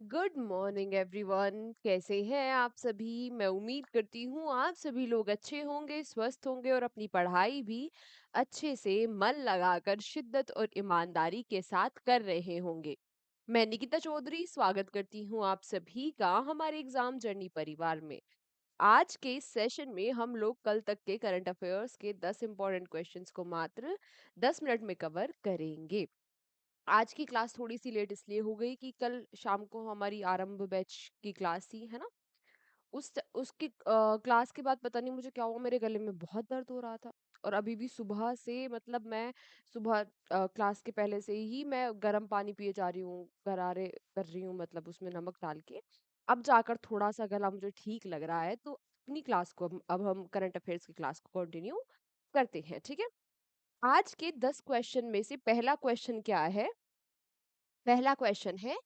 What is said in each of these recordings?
Good morning everyone. कैसे हैं आप सभी? मैं उम्मीद करती हूँ आप सभी लोग अच्छे होंगे, स्वस्थ होंगे और अपनी पढ़ाई भी अच्छे से मन लगाकर शिद्दत और ईमानदारी के साथ कर रहे होंगे। मैं निकिता चौधरी स्वागत करती हूँ आप सभी का हमारे एग्जाम जर्नी परिवार में। आज के इस सेशन में हम लोग कल तक के करंट अफेयर्स के 10 इंपॉर्टेंट क्वेश्चंस को मात्र 10 मिनट में कवर करेंगे। आज की क्लास थोड़ी सी लेट इसलिए हो गई कि कल शाम को हमारी आरंभ बैच की क्लास थी, है ना। उसकी क्लास के बाद पता नहीं मुझे क्या हुआ, मेरे गले में बहुत दर्द हो रहा था। और अभी भी सुबह से मतलब मैं सुबह क्लास के पहले से ही मैं गर्म पानी पिए जा रही हूँ, गरारे कर रही हूँ, मतलब उसमें नमक डाल के। अब जाकर थोड़ा सा गला मुझे ठीक लग रहा है, तो अपनी क्लास को अब हम करंट अफेयर्स की क्लास को कंटिन्यू करते हैं, ठीक है। आज के 10 क्वेश्चन में से पहला क्वेश्चन क्या है? पहला क्वेश्चन है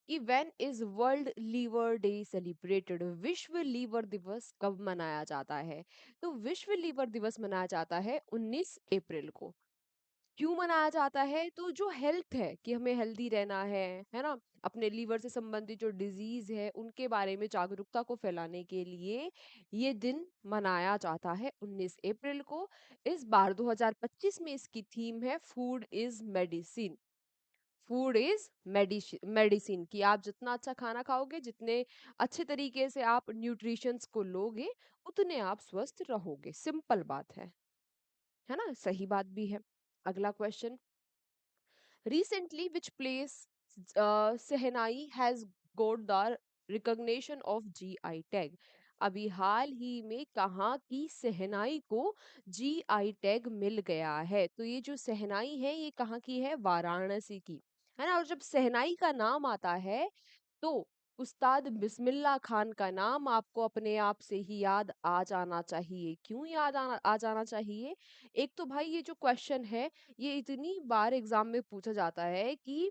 कि when is world liver day celebrated? विश्व लीवर दिवस कब मनाया जाता है? तो विश्व लीवर दिवस मनाया जाता है 19 अप्रैल को। क्यों मनाया जाता है? तो जो हेल्थ है कि हमें हेल्दी रहना है ना, अपने लीवर से संबंधित जो डिजीज है उनके बारे में जागरूकता को फैलाने के लिए ये दिन मनाया जाता है 19 अप्रैल को। इस बार 2025 में इसकी थीम है food is medicine. Food is medicine, कि आप जितना अच्छा खाना खाओगे, जितने अच्छे तरीके से आप न्यूट्रिशंस को लोगे, उतने आप स्वस्थ रहोगे। सिंपल बात है ना, सही बात भी है। अगला question, recently which place shehnai has goat the recognition of GI tag? अभी हाल ही में कहाँ की सहनाई को जीआई टैग मिल गया है? तो ये जो सहनाई है ये कहाँ की है? वाराणसी की, है ना। और जब सहनाई का नाम आता है तो उस्ताद बिस्मिल्लाह खान का नाम आपको अपने आप से ही याद आ जाना चाहिए। क्यों याद आ जाना चाहिए? एक तो भाई ये जो क्वेश्चन है ये इतनी बार एग्जाम में पूछा जाता है कि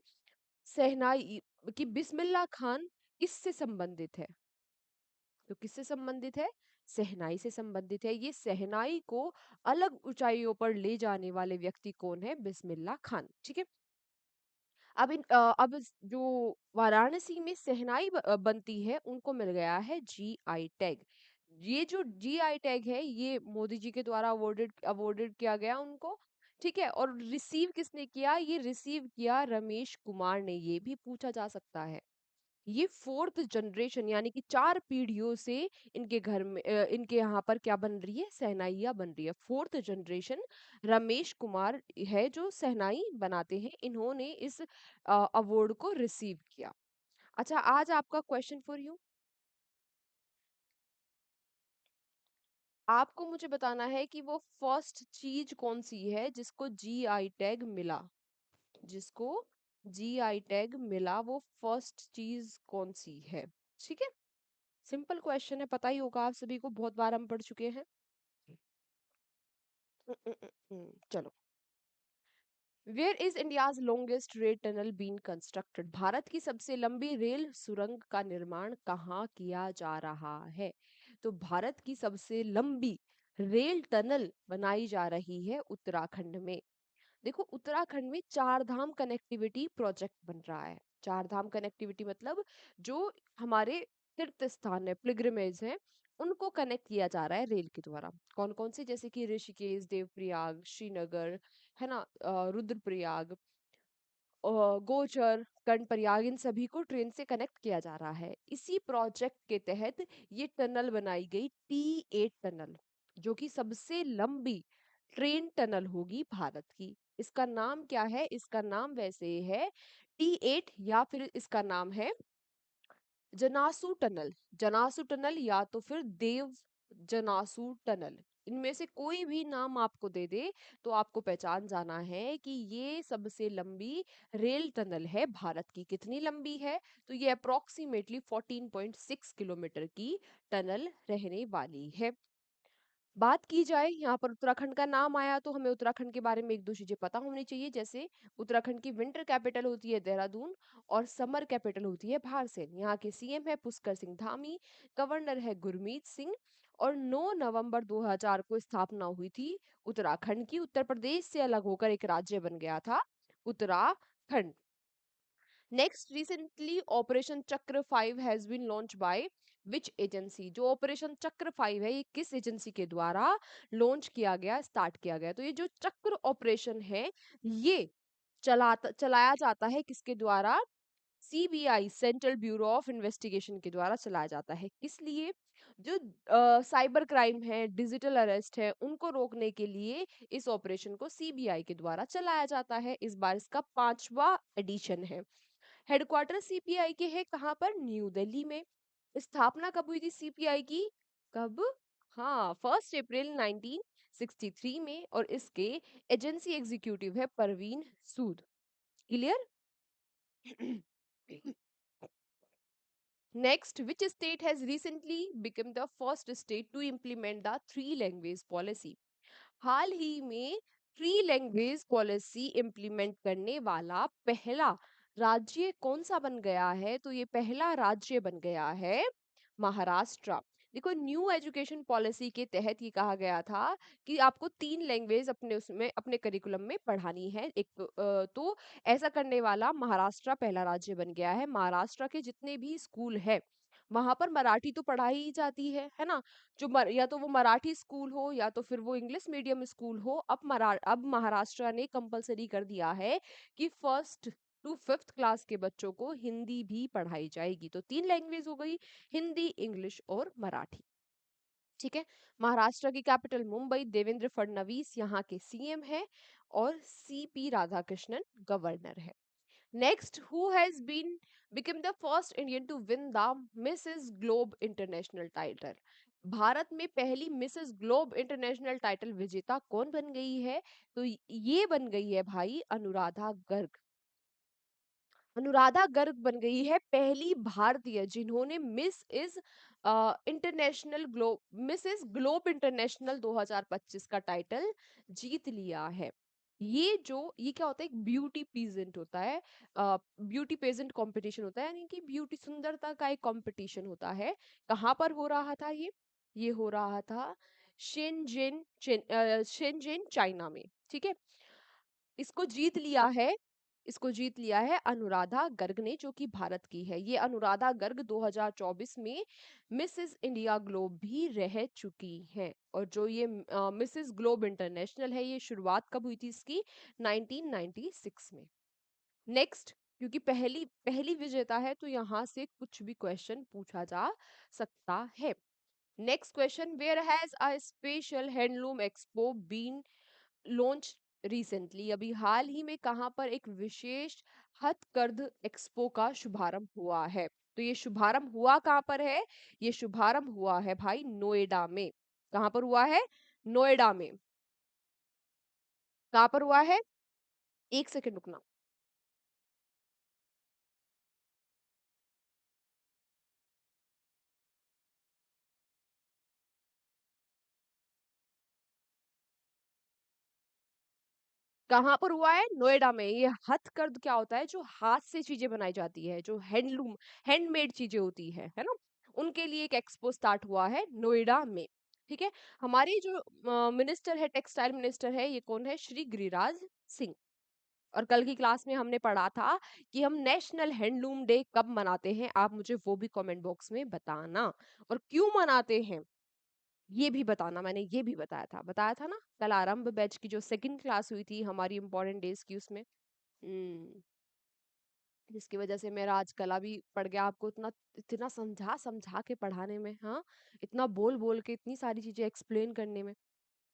सहनाई कि बिस्मिल्लाह खान किससे संबंधित है? तो किससे संबंधित है? सहनाई से संबंधित है। ये सहनाई को अलग ऊंचाइयों पर ले जाने वाले व्यक्ति कौन है? बिस्मिल्लाह खान, ठीक है। जो वाराणसी में सहनाई बनती है उनको मिल गया है जीआई टैग। ये जो जीआई टैग है ये मोदी जी के द्वारा अवॉर्डेड अवॉर्डेड किया गया उनको, ठीक है। और रिसीव किसने किया? ये रिसीव किया रमेश कुमार ने। ये भी पूछा जा सकता है। ये फोर्थ जनरेशन यानी कि 4 पीढ़ियों से इनके घर में इनके यहाँ पर क्या बन रही है? सहनाइयाँ बन रही है। फोर्थ जनरेशन रमेश कुमार है जो सहनाई बनाते हैं, इन्होंने इस अवार्ड को रिसीव किया। अच्छा, आज आपका क्वेश्चन फॉर यू, आपको मुझे बताना है कि वो फर्स्ट चीज कौन सी है जिसको जीआई टैग मिला। जिसको जीआई टैग मिला वो फर्स्ट चीज कौन सी है? ठीक है, सिंपल क्वेश्चन है, पता ही होगा आप सभी को, बहुत बार हम पढ़ चुके हैं। चलो, where is India's longest rail tunnel been constructed? भारत की सबसे लंबी रेल सुरंग का निर्माण कहाँ किया जा रहा है? तो भारत की सबसे लंबी रेल टनल बनाई जा रही है उत्तराखंड में। देखो, उत्तराखंड में चार धाम कनेक्टिविटी प्रोजेक्ट बन रहा है। चार धाम कनेक्टिविटी मतलब जो हमारे तीर्थ स्थान है, पिलग्रिमेज है, उनको कनेक्ट किया जा रहा है रेल के द्वारा। कौन कौन से? जैसे कि ऋषिकेश, देवप्रयाग, श्रीनगर, है ना, रुद्रप्रयाग, गोचर, कर्णप्रयाग, इन सभी को ट्रेन से कनेक्ट किया जा रहा है। इसी प्रोजेक्ट के तहत ये टनल बनाई गई, T8 टनल, जो कि सबसे लंबी ट्रेन टनल होगी भारत की। इसका नाम क्या है? इसका नाम वैसे है T8, या फिर इसका नाम है जनासू टनल। जनासू टनल या तो फिर देव जनासू टनल, इनमें से कोई भी नाम आपको दे दे तो आपको पहचान जाना है कि ये सबसे लंबी रेल टनल है भारत की। कितनी लंबी है? तो ये अप्रोक्सीमेटली 14.6 किलोमीटर की टनल रहने वाली है। बात की जाए, यहाँ पर उत्तराखंड का नाम आया तो हमें उत्तराखंड के बारे में एक दो चीजें पता होनी चाहिए। जैसे उत्तराखंड की विंटर कैपिटल होती है देहरादून, और समर कैपिटल होती है भारसेन। यहाँ के सीएम है पुष्कर सिंह धामी, गवर्नर है गुरमीत सिंह, और 9 नवंबर 2000 को स्थापना हुई थी उत्तराखंड की। उत्तर प्रदेश से अलग होकर एक राज्य बन गया था Uttarakhand. Next, recently operation Chakra 5 has been launch by which agency? जो ऑपरेशन चक्र 5 है, ये किस एजेंसी के द्वारा लॉन्च किया गया, स्टार्ट किया गया? तो ये जो चक्र ऑपरेशन है, ये चलाया जाता है किसके द्वारा? CBI, central bureau of investigation के द्वारा चलाया जाता है। किस लिए? जो साइबर क्राइम है, डिजिटल अरेस्ट है, उनको रोकने के लिए इस ऑपरेशन को सीबीआई के द्वारा चलाया जाता है। इस बार इसका 5वां एडिशन है। हेडक्वार्टर सीपीआई के है कहाँ पर? न्यू दिल्ली में। स्थापना कब हुई थी सीपीआई की? कब? हाँ, 1 अप्रैल 1963 में। और इसके एजेंसी एग्जीक्यूटिव है परवीन सूद। Clear? Next, which state has recently become the first state to implement the three language policy? हाल ही में थ्री लैंग्वेज पॉलिसी इम्प्लीमेंट करने वाला पहला राज्य कौन सा बन गया है? तो ये पहला राज्य बन गया है महाराष्ट्र। देखो, न्यू एजुकेशन पॉलिसी के तहत ये कहा गया था कि आपको तीन लैंग्वेज अपने उसमें अपने करिकुलम में पढ़ानी है। तो ऐसा करने वाला महाराष्ट्र पहला राज्य बन गया है। महाराष्ट्र के जितने भी स्कूल है, वहां पर मराठी तो पढ़ाई ही जाती है ना? या तो वो मराठी स्कूल हो या तो फिर वो इंग्लिश मीडियम स्कूल हो। अब महाराष्ट्र ने कंपलसरी कर दिया है कि 1st to 5th क्लास के बच्चों को हिंदी भी पढ़ाई जाएगी। तो तीन लैंग्वेज हो गई, हिंदी, इंग्लिश और मराठी। ठीक है। महाराष्ट्र की कैपिटल मुंबई, देवेंद्र फडणवीस यहाँ के सीएम है और सीपी राधाकृष्णन गवर्नर है। Next, who has been become the first Indian to win the Mrs. Globe International title? Bharat में पहली मिसेस ग्लोब इंटरनेशनल टाइटल विजेता कौन बन गई है? तो ये बन गई है भाई अनुराधा गर्ग। अनुराधा गर्ग बन गई है पहली भारतीय जिन्होंने मिसेस ग्लोब इंटरनेशनल 2025 का टाइटल जीत लिया है। ये क्या होता है? एक ब्यूटी पीजेंट होता है। ब्यूटी पेजेंट कंपटीशन होता है, यानी कि ब्यूटी सुंदरता का एक कंपटीशन होता है। कहाँ पर हो रहा था ये हो रहा था शेनजेन चाइना में। ठीक है। इसको जीत लिया है इसको जीत लिया है अनुराधा गर्ग ने, जो कि भारत की है। ये अनुराधा गर्ग 2024 में मिसेस इंडिया ग्लोब भी रह चुकी हैं। और जो ये मिसेस ग्लोब इंटरनेशनल है, ये शुरुआत कब हुई थी इसकी? 1996 में। नेक्स्ट, क्योंकि पहली पहली विजेता है तो यहाँ से कुछ भी क्वेश्चन पूछा जा सकता है। Next question, where has a special handloom expo been launch recently? अभी हाल ही में कहाँ पर एक विशेष हथकरघ एक्सपो का शुभारंभ हुआ है? तो ये शुभारंभ हुआ कहाँ पर है? ये शुभारंभ हुआ है भाई नोएडा में। कहाँ पर हुआ है? नोएडा में। कहाँ पर हुआ है? एक सेकंड रुकना। कहाँ पर हुआ है? नोएडा में। ये हथकरघ क्या होता है? जो हाथ से चीजें बनाई जाती है, जो हैंडलूम हैंडमेड चीजें होती है ना? उनके लिए एक एक्सपो स्टार्ट हुआ है नोएडा में। ठीक है। हमारे जो मिनिस्टर है, टेक्सटाइल मिनिस्टर है, ये कौन है? श्री गिरिराज सिंह। और कल की क्लास में हमने पढ़ा था कि हम नेशनल हैंडलूम डे कब मनाते हैं, आप मुझे वो भी कमेंट बॉक्स में बताना। और क्यों मनाते हैं ये भी बताना। मैंने ये भी बताया था ना कल आरंभ बैच की जो सेकंड क्लास हुई थी हमारी इंपॉर्टेंट डेज की, उसमें। हम्म जिसकी वजह से मेरा आज गला भी पड़ गया आपको इतना इतना समझा समझा के पढ़ाने में। हाँ, इतना बोल बोल के इतनी सारी चीजें एक्सप्लेन करने में।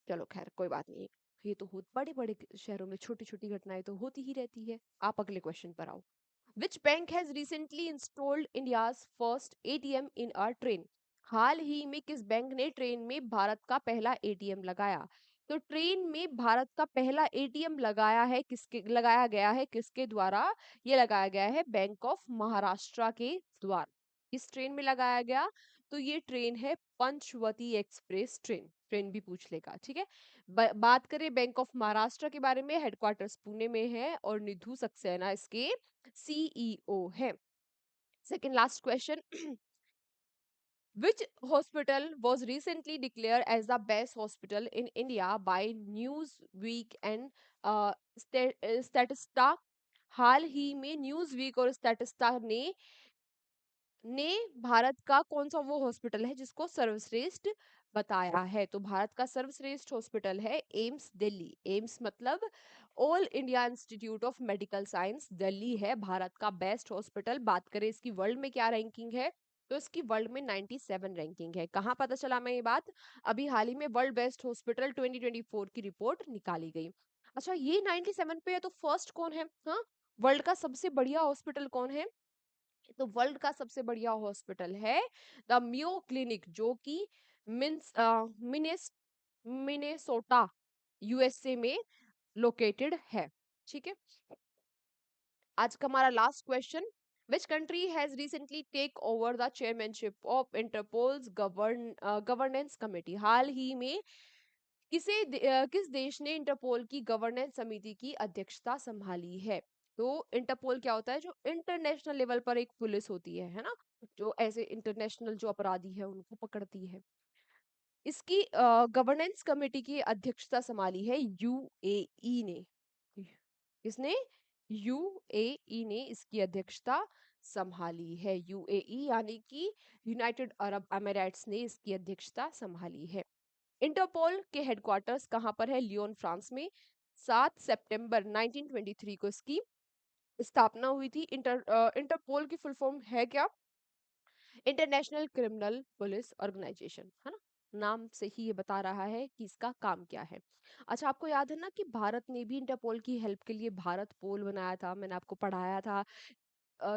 चलो खैर, कोई बात नहीं। ये तो बड़े बड़े शहरों में छोटी छोटी घटनाएं तो होती ही रहती है। आप अगले क्वेश्चन पर आओ। Which bank has recently installed India's first ATM in a train? हाल ही में किस बैंक ने ट्रेन में भारत का पहला एटीएम लगाया? तो ट्रेन में भारत का पहला एटीएम लगाया गया है किसके द्वारा? ये लगाया गया है बैंक ऑफ महाराष्ट्र के द्वारा। किस ट्रेन में लगाया गया? तो ये ट्रेन है पंचवती एक्सप्रेस ट्रेन। ट्रेन भी पूछ लेगा। ठीक है। बात करें बैंक ऑफ महाराष्ट्र के बारे में, हेडक्वार्टर्स पुणे में है और निधु सक्सेना इसके सीईओ है। Second last question, which hospital was recently declared as the best hospital in India by Newsweek and Statista? हाल ही में न्यूज़ वीक और स्टैटिस्टा ने भारत का कौन सा वो हॉस्पिटल है जिसको सर्वश्रेष्ठ बताया है? तो भारत का सर्वश्रेष्ठ हॉस्पिटल है एम्स दिल्ली। एम्स मतलब all India institute of medical science Delhi है भारत का बेस्ट हॉस्पिटल। बात करें इसकी वर्ल्ड में क्या रैंकिंग है, तो इसकी वर्ल्ड में 97 रैंकिंग है। कहाँ पता चला मैं ये बात? अभी हाल ही में वर्ल्ड बेस्ट हॉस्पिटल 2024 की रिपोर्ट निकाली गई। अच्छा, ये 97 पे है तो फर्स्ट कौन है? हाँ, वर्ल्ड का सबसे बढ़िया हॉस्पिटल कौन है? तो वर्ल्ड का सबसे बढ़िया हॉस्पिटल है द मियो क्लिनिक, जो कि मिन्स मिनेस मिनेसोटा यूएसए में लोकेटेड है। ठीक है, आज का हमारा last question, which country has recently take over the chairmanship of Interpol's governance committee? हाल ही में किस देश ने इंटरपोल की गवर्नेंस समिति की अध्यक्षता संभाली है? तो इंटरपोल क्या होता है? जो इंटरनेशनल लेवल पर एक पुलिस होती है ना, जो ऐसे इंटरनेशनल जो अपराधी है उनको पकड़ती है। इसकी गवर्नेंस कमेटी की अध्यक्षता संभाली है यूएई ने। किसने? यूएई ने इसकी अध्यक्षता संभाली है। यूएई यानी कि यूनाइटेड अरब अमीराट्स ने इसकी अध्यक्षता संभाली है। इंटरपोल के हेडक्वार्टर्स कहाँ पर है? लियोन, फ्रांस में। 7 सितंबर 1923 को इसकी स्थापना हुई थी। इंटरपोल की फुल फॉर्म है क्या? इंटरनेशनल क्रिमिनल पुलिस ऑर्गेनाइजेशन, है ना। नाम से ही ये बता रहा है कि इसका काम क्या है। अच्छा, आपको याद है ना कि भारत ने भी इंटरपोल की हेल्प के लिए भारत पोल बनाया था, मैंने आपको पढ़ाया था।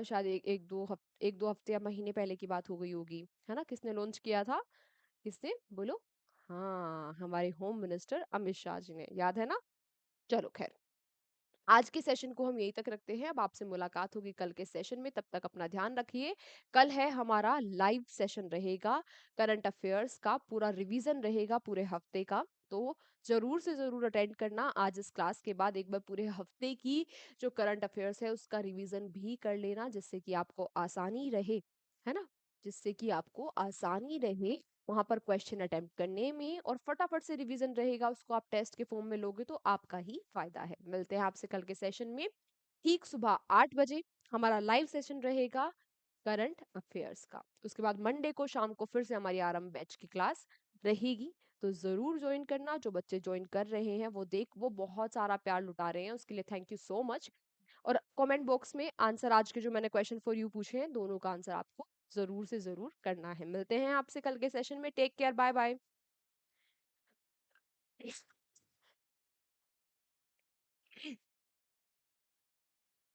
शायद एक दो हफ्ते या महीने पहले की बात हो गई होगी, है ना। किसने लॉन्च किया था? किसने, बोलो? हाँ, हमारे होम मिनिस्टर अमित शाह जी ने, याद है ना। चलो खैर, आज के सेशन को हम यहीं तक रखते हैं। अब आपसे मुलाकात होगी कल के सेशन में, तब तक अपना ध्यान रखिए। कल है हमारा लाइव सेशन रहेगा, करंट अफेयर्स का पूरा रिवीजन रहेगा पूरे हफ्ते का। तो जरूर से जरूर अटेंड करना। आज इस क्लास के बाद एक बार पूरे हफ्ते की जो करंट अफेयर्स है उसका रिवीजन भी कर लेना, जिससे कि आपको आसानी रहे, है ना। जिससे कि आपको आसानी रहे वहां पर क्वेश्चन अटेम्प्ट करने में, और फटाफट से रिवीजन रहेगा उसको आप टेस्ट के फॉर्म में लोगे तो आपका ही फायदा है। मिलते हैं आपसे कल के सेशन में ठीक सुबह 8 बजे। हमारा लाइव सेशन रहेगा करंट अफेयर्स का। उसके बाद मंडे को शाम को फिर से हमारी आरंभ बैच की क्लास रहेगी। तो जरूर ज्वाइन करना। जो बच्चे ज्वाइन कर रहे हैं वो बहुत सारा प्यार लुटा रहे हैं, उसके लिए थैंक यू सो मच। और कमेंट बॉक्स में आंसर, आज के जो मैंने क्वेश्चन फॉर यू पूछे हैं दोनों का आंसर आपको जरूर से जरूर करना है। मिलते हैं आपसे कल के सेशन में। Take care, bye bye.